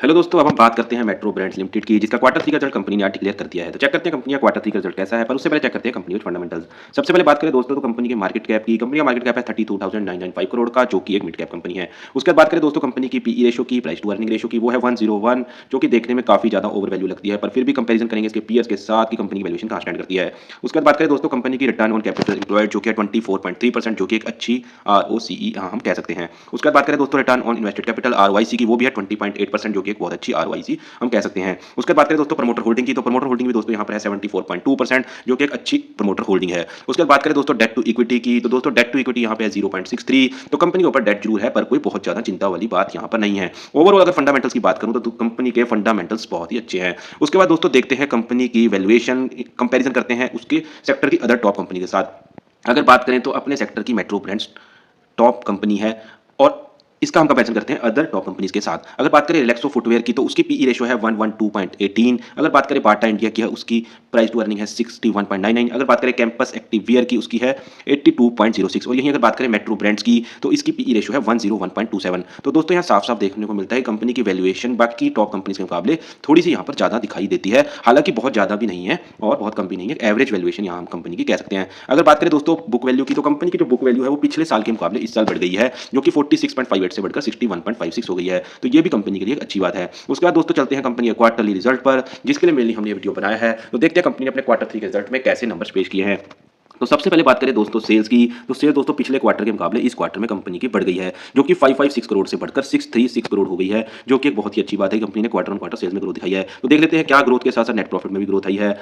Hello दोस्तों, अब हम बात करते हैं मेट्रो ब्रांड्स लिमिटेड की, जिसका क्वार्टर 3 का रिजल्ट कंपनी ने आज डिक्लेयर कर दिया है। तो चेक करते हैं कंपनी का क्वार्टर 3 का रिजल्ट कैसा है, पर उससे पहले चेक करते हैं कंपनी के फंडामेंटल्स। सबसे पहले बात करें दोस्तों तो कंपनी के मार्केट कैप की। कंपनी का मार्केट कैप है 32,995 करोड़ का, जो कि एक मिड कैप कंपनी है। उसके बाद बात करें दोस्तों कंपनी की पीई रेशियो की, प्राइस टू अर्निंग रेशियो की, वो है 101, जो कि देखने में काफी ज्यादा ओवर वैल्यू लगती है, पर फिर भी कंपेरिजन करेंगे इसके पीयर्स के साथ कि कंपनी की वैल्यूएशन कहां स्टैंड करती है। उसके बाद बात करें दोस्तों कंपनी की रिटर्न ऑन कैपिटल एम्प्लॉयड, जो कि 24.3%, जो कि एक अच्छी आरओसीई हम कह सकते हैं। उसके बाद बात करें दोस्तों रिटर्न ऑन इन्वेस्टेड कैपिटल आरओआईसी की, वो भी है 20.8%, जो कि एक बहुत अच्छी आरओआईसी हम कह सकते हैं। उसके बाद बात करें दोस्तों प्रमोटर होल्डिंग की, तो प्रमोटर होल्डिंग भी दोस्तों यहाँ पर है 74.2%, जो कि एक अच्छी प्रमोटर होल्डिंग है। उसके बाद बात करें दोस्तों डेट टू इक्विटी की, तो दोस्तों डेट टू इक्विटी यहाँ पे है 0.63, तो कंपनी के ऊपर डेट जरूर है, पर कोई बहुत ज्यादा चिंता वाली बात यहाँ पर नहीं है। ओवरऑल अगर फंडामेंटल्स की बात करूं तो कंपनी के फंडामेंटल्स बहुत ही अच्छे हैं। उसके बाद दोस्तों देखते हैं कंपनी की वैल्यूएशन, कंपेरिजन करते हैं उसके सेक्टर की अदर टॉप कंपनी के साथ। अगर बात करें तो अपने सेक्टर की मेट्रो ब्रांड्स टॉप कंपनी है, और इसका हम कंपैरिजन करते हैं अदर टॉप कंपनीज के साथ। अगर बात करें रिलैक्सो फुटवेयर की, तो उसकी पीई रेशियो है 112.18। अगर बात करें बाटा इंडिया की है, उसकी प्राइस टू अर्निंग है 61.99। अगर बात करें कैंपस एक्टिव वियर की, उसकी है 82.06। और यहीं अगर बात करें मेट्रो ब्रांड्स की, तो इसकी पीई रेशियो है 101.27। तो दोस्तों यहाँ साफ साफ देखने को मिलता है कंपनी की वैल्यूएशन बाकी टॉप कंपनीज के मुकाबले थोड़ी सी यहाँ पर ज्यादा दिखाई देती है। हालांकि बहुत ज्यादा भी नहीं है और बहुत कम भी नहीं है, एवरेज वैल्यूएशन यहाँ हम कंपनी की कह सकते हैं। अगर बात करें दोस्तों बुक वैल्यू की, तो कंपनी की जो बुक वैल्यू है वो पिछले साल के मुकाबले इस साल बढ़ गई है, जो कि 46.58 से बढ़कर 61.56 हो गई है। तो ये भी कंपनी के लिए एक अच्छी बात है। उसके बाद दोस्तों चलते हैं कंपनी के क्वार्टरली रिजल्ट पर, जिसके लिए मेनली हमने ये वीडियो बनाया है। तो देखते हैं कंपनी ने अपने क्वार्टर 3 के रिजल्ट में कैसे नंबर्स पेश किए हैं। तो सबसे पहले बात करें दोस्तों सेल्स की, तो सेल्स दोस्तों पिछले क्वार्टर के मुकाबले इस क्वार्टर में कंपनी की बढ़ गई है, जो कि 556 करोड़ से बढ़कर 636 करोड़ हो गई है, जो कि एक बहुत ही अच्छी बात है। कंपनी ने क्वार्टर ऑन क्वार्टर सेल्स में ग्रोथ दिखाई है। तो देख लेते हैं क्या ग्रोथ के साथ साथ नेट प्रॉफिट में भी ग्रोथ आई है।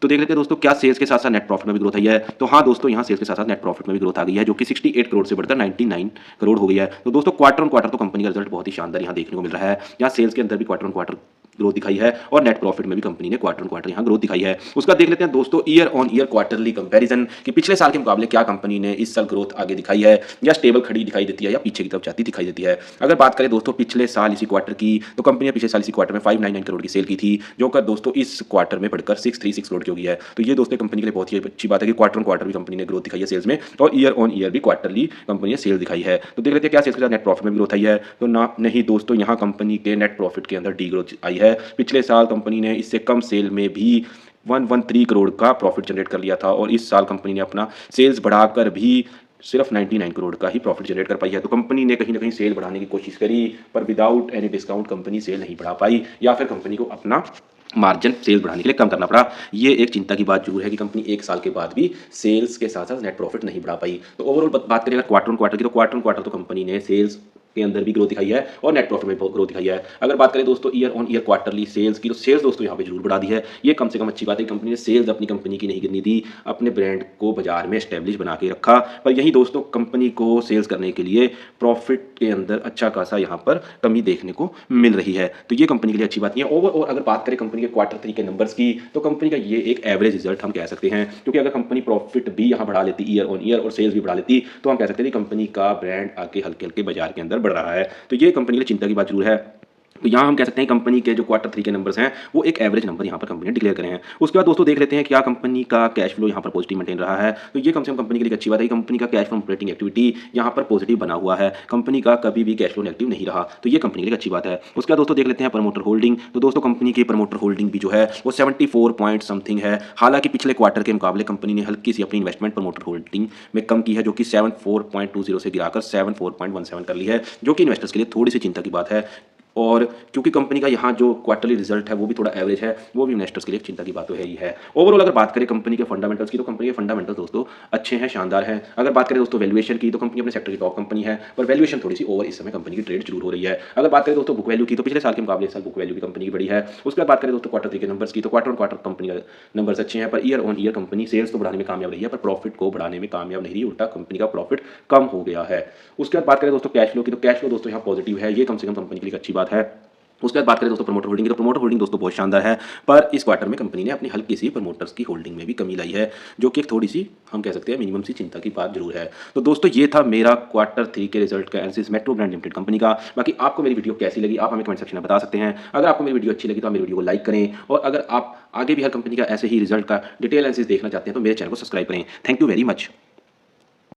तो देख लेते हैं दोस्तों क्या सेल्स के साथ साथ नेट प्रॉफिट में भी ग्रोथ आई है। तो हाँ दोस्तों, यहाँ सेल्स के साथ साथ नेट प्रॉफिट में भी ग्रोथ आ गई है, जो कि 68 करोड़ से बढ़कर 99 करोड़ हो गई है। तो दोस्तों क्वार्टर ऑन क्वार्टर तो कंपनी का रिजल्ट बहुत ही शानदार यहाँ देखने को मिल रहा है। यहाँ सेल्स के अंदर भी क्वार्टर ऑन क्वार्टर ग्रोथ दिखाई है, और नेट प्रॉफिट में भी कंपनी ने क्वार्टर ऑन क्वार्टर यहाँ ग्रोथ दिखाई है। उसका देख लेते हैं दोस्तों year on year quarterly comparison कि पिछले साल के मुकाबले क्या कंपनी ने इस साल ग्रोथ आगे दिखाई है, या स्टेबल खड़ी दिखाई देती है, या पीछे की तरफ जाती दिखाई देती है। अगर बात करें दोस्तों पिछले साल इसी क्वार्टर की, तो कंपनी ने पिछले साल इसी क्वार्टर में 599 करोड़ की सेल की थी, जो कर दोस्तों इस क्वार्टर में बढ़कर 636 करोड़ की हो गई है। तो ये दोस्तों कंपनी के लिए बहुत ही अच्छी बात है कि क्वार्टर ऑन क्वार्टर भी कंपनी ने ग्रोथ दिखाई है सेल्स में, और ईयर ऑन ईयर भी क्वार्टरली कंपनी ने सेल दिखाई है। तो देख लेते हैं क्या सेल्स के साथ नेट प्रॉफिट में भी ग्रोथ आई है। तो ना नहीं दोस्तों, यहाँ कंपनी के नेट प्रॉफिट के अंदर डी ग्रोथ आई है। पिछले साल कंपनी ने इससे कम सेल में भी 113 करोड़ का प्रॉफिट जनरेट कर लिया था, और इस साल कंपनी ने अपना सेल्स बढ़ाकर भी सिर्फ 99 करोड़ का ही प्रॉफिट जनरेट कर पाई है। तो कंपनी ने कहीं ना कहीं सेल बढ़ाने की कोशिश करी, पर without any discount company sale नहीं बढ़ा पाई, या फिर कंपनी को अपना मार्जिन सेल बढ़ाने के लिए कम करना पड़ा। ये एक चिंता की बात जरूर है कि कंपनी एक साल के बाद भी सेल्स के साथ साथ नेट प्रॉफिट नहीं बढ़ा पाई। तो ओवरऑल बात करें अगर क्वार्टर ऑन क्वार्टर की, तो क्वार्टर ऑन क्वार्टर तो कंपनी ने सेल्स के अंदर भी ग्रोथ दिखाई है, और नेट प्रॉफिट में ग्रोथ दिखाई है। अगर बात करें दोस्तों year on year quarterly sales की, तो सेल्स दोस्तों यहाँ पे जरूर बढ़ा दी है। ये कम से कम अच्छी बात है। कंपनी ने सेल्स अपनी कंपनी की नहीं गिरनी दी, अपने ब्रांड को बाजार में एस्टेब्लिश बना के रखा। पर यही दोस्तों कंपनी को सेल्स करने के लिए प्रॉफिट के अंदर अच्छा खासा यहाँ पर कमी देखने को मिल रही है। तो ये कंपनी के लिए अच्छी बात नहीं है। ओवरऑल अगर बात करें कंपनी के क्वार्टर 3 के नंबर्स की, तो कंपनी का ये एक एवरेज रिजल्ट हम कह सकते हैं, क्योंकि अगर कंपनी प्रॉफिट भी यहाँ बढ़ा लेती ईयर ऑन ईयर और सेल्स भी बढ़ा लेती, तो हम कह सकते हैं कि कंपनी का ब्रांड आगे हल्के हल्के बाजार के अंदर बढ़ रहा है। तो ये कंपनी के लिए चिंता की बात जरूर है। तो यहाँ हम कह सकते हैं कंपनी के जो क्वार्टर 3 के नंबर्स हैं, वो एक एवरेज नंबर यहाँ पर कंपनी ने डिक्लेयर करे हैं। उसके बाद दोस्तों देख लेते हैं क्या कंपनी का कैश फ्लो यहाँ पर पॉजिटिव मेंटेन रहा है। तो ये कम से कम कंपनी के लिए अच्छी बात है। कंपनी का कैश फ्लो ऑपरेटिंग एक्टिविटी यहाँ पर पॉजिटिव बना हुआ है, कंपनी का कभी भी कैश फ्लो नेगेटिव नहीं रहा। तो ये कंपनी के लिए अच्छी बात है। उसके बाद दोस्तों देख लेते हैं प्रमोटर होल्डिंग। तो दोस्तों कंपनी की प्रमोटर होल्डिंग भी जो है वो 74 पॉइंट समथिंग है। हालांकि पिछले क्वार्टर के मुकाबले कंपनी ने हल्की सी अपनी इन्वेस्टमेंट प्रमोटर होल्डिंग में कम की है, जो कि 74.20 से गिराकर 74.17 कर ली है, जो कि इन्वेस्टर्स के लिए थोड़ी सी चिंता की बात है। और क्योंकि कंपनी का यहाँ जो क्वार्टरली रिजल्ट है वो भी थोड़ा एवरेज है, वो भी इन्वेस्टर्स के लिए चिंता की बात तो है ही है। ओवरऑल अगर बात करें कंपनी के फंडामेंटल्स की, तो कंपनी के फंडामेंटल्स दोस्तों अच्छे हैं, शानदार हैं। अगर बात करें दोस्तों वैल्यूएशन की, तो कंपनी अपने सेक्टर की टॉप कंपनी है, पर वैल्यूएशन थोड़ी सी ओवर इस समय कंपनी की ट्रेड जरूर हो रही है। अगर बात करें दोस्तों बुक वैल्यू की, तो पिछले साल के मुकाबले इस साल बुक वैल्यू की कंपनी की बड़ी है। उसके बाद बात करें दोस्तों क्वार्टर 3 के नंबर्स की, तो क्वार्टर ऑन क्वार्टर कंपनी का नंबर्स अच्छे हैं, पर year on year company sales तो बढ़ाने में कामयाब रही है, पर प्रॉफिट को बढ़ाने में कामयाब नहीं रही, उल्टा कंपनी का प्रॉफिट कम हो गया है। उसके बाद बात करें दोस्तों कैश फ्लो की, तो कैश फ्लो दोस्तों यहाँ पॉजिटिव है, ये कम से कम कंपनी के लिए अच्छी बात है। उसके बाद बात करें दोस्तों प्रमोटर होल्डिंग की, तो प्रमोटर होल्डिंग दोस्तों बहुत शानदार है, पर इस क्वार्टर में कंपनी ने अपनी हल्की सी प्रमोटर्स की होल्डिंग में भी कमी लाई है, जो कि एक थोड़ी सी हम कह सकते हैं मिनिमम सी चिंता की बात जरूर है। तो दोस्तों ये था मेरा क्वार्टर 3 के रिजल्ट का analysis metro brand limited company का। बाकी आपको मेरी वीडियो कैसी लगी आप हमें कमेंट सेक्शन में बता सकते हैं। अगर आपको मेरी वीडियो अच्छी लगी तो आप मेरी वीडियो को लाइक करें, और अगर आप आगे भी हर कंपनी का ऐसे ही रिजल्ट का डिटेल एनालिसिस देखना चाहते हैं तो मेरे चैनल को सब्सक्राइब करें। Thank you very much.